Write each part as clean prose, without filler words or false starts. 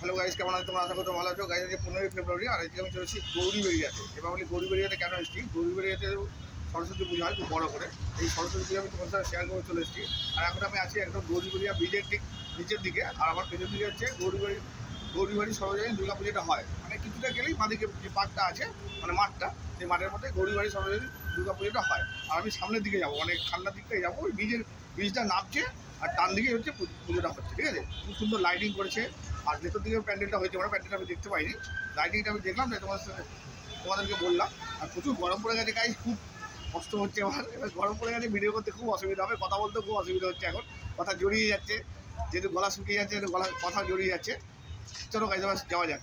Hello guys, কেমন আছো তোমরা? আশা করি ভালো আছো। গাইস আজকে 15ই ফেব্রুয়ারি আর আজকে আমি চলেছি গৌরীবেড়িয়াতে। এবার বলি গৌরীবেড়িয়াতে কেন এসেছি? গৌরীবেড়িয়াতে সরস্বতী পুজো হয় খুব বড় করে। এই সরস্বতী পুজো আমি তোমার সাথে শেয়ার করে চলে এসেছি। আর এখন আমি আছি একদম গৌরীবেড়িয়া ব্রিজের ঠিক নিচের দিকে। আর আমার পেছন দিকে হচ্ছে গৌরীবাড়ি সরোজানী দুর্গা পুজোটা হয়। মানে কিছুটা গেলেই বাঁদিকে যে পার্কটা আছে, মানে মাঠটা, সেই মাঠের মধ্যে গৌরীবাড়ি সরোজানী দুর্গা পুজোটা হয়। আর আমি সামনের দিকে যাবো, অনেক ঠান্ডার দিকটাই যাবো। ওই ব্রিজটা নামছে আর টান দিকে হচ্ছে পুজোটা হচ্ছে, ঠিক আছে? খুব সুন্দর লাইটিং করেছে। আর ভেতর দিকে প্যান্ডেলটা হয়েছে, মানে প্যান্ডেলটা আমি দেখতে পাইনি, লাইটিংটা আমি দেখলাম, তাই তোমাদেরকে বললাম। আর প্রচুর গরম পড়ে গেছে গাইস, খুব কষ্ট হচ্ছে আমার। এবার গরম পড়ে গেছে, ভিডিও করতে খুব অসুবিধা হবে, কথা বলতে খুব অসুবিধা হচ্ছে এখন, কথা জড়িয়ে যাচ্ছে, যেহেতু গলা শুকিয়ে যাচ্ছে, কথা জড়িয়ে যাচ্ছে। চলো গাইস আবার যাওয়া যাক।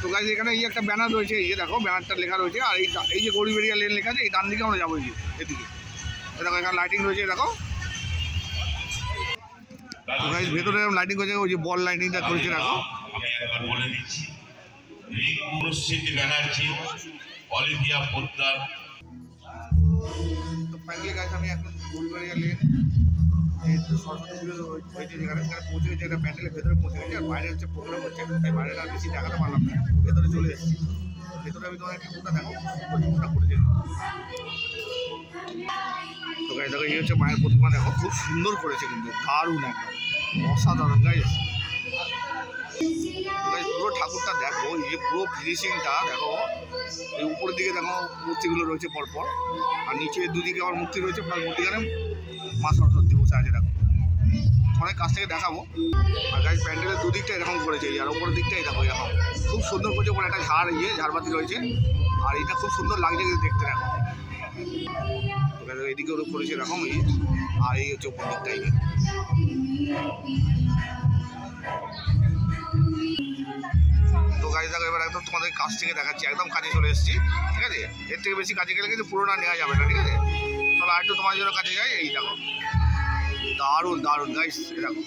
তো গাইস এখানে এই একটা ব্যানার রয়েছে, এই যে দেখো ব্যানারটা লেখা রয়েছে। আর এই যে গৌরীবেড়িয়া লেন লেখা আছে, এই ডান দিকে আমরা যাবো, এই যে এদিকে দেখো এখানে লাইটিং রয়েছে, দেখো ভেতরে লাইটিং করেছে, ওই যে বল লাইটিংটা করেছে দেখো। আমি একবার বলে দিচ্ছি, প্রসিদ্ধ ব্যানার্জি, অলিভিয়া পোদ্দার। তো ফাইনালি গাইস আমি এখন গৌরীবেড়িয়া লেন সরস্বতী পুজো হয়েছে যেখানে পৌঁছে গেছে, একটা প্যান্ডেলের ভেতরে পৌঁছে গেছে। আর বাইরে হচ্ছে প্রোগ্রাম হচ্ছে, তাই বাইরেটা আর বেশি দেখাতে পারলাম না, ভেতরে চলে এসেছি। ভেতরে আমি তোমার একটা কোনটা দেখো, কোনটা করেছে। তো গাইস দেখো, এই হচ্ছে মায়ের প্রতিমা, দেখো খুব সুন্দর করেছে, কিন্তু দারুণ একদম অসাধারণ গাইস। পুরো ঠাকুরটা দেখো, এই যে পুরো ফিনিশিংটা দেখো, এই উপরের দিকে দেখো মূর্তিগুলো রয়েছে পরপর, আর নিচে দুদিকে আমার মূর্তি রয়েছে, প্লাস মূর্তিখানে মা সরস্বতী বসে আছে দেখো। অনেক কাছ থেকে দেখাবো। আর গাইস প্যান্ডেলের দুদিকটা এরকম করেছে, আর ওপরের দিকটাই দেখো এরকম খুব সুন্দর করেছে। ওপরে একটা ঝাড়বাতি রয়েছে, আর এটা খুব সুন্দর লাগছে কিন্তু দেখতে দেখো। এদিকে ওরা করেছে এরকম, আর এই হচ্ছে ওপর দিকটাই। তো গাড়ি দেখো এবার একদম তোমাদের কাছ থেকে দেখাচ্ছি, একদম কাছে চলে এসেছি, ঠিক আছে? এর থেকে বেশি কাছে গেলে কিন্তু পুরোটা নেওয়া যাবে না, ঠিক আছে? চলো আর একটু তোমার জন্য কাছে যাই। এই দেখো দারুণ দারুণ গাইস, দেখো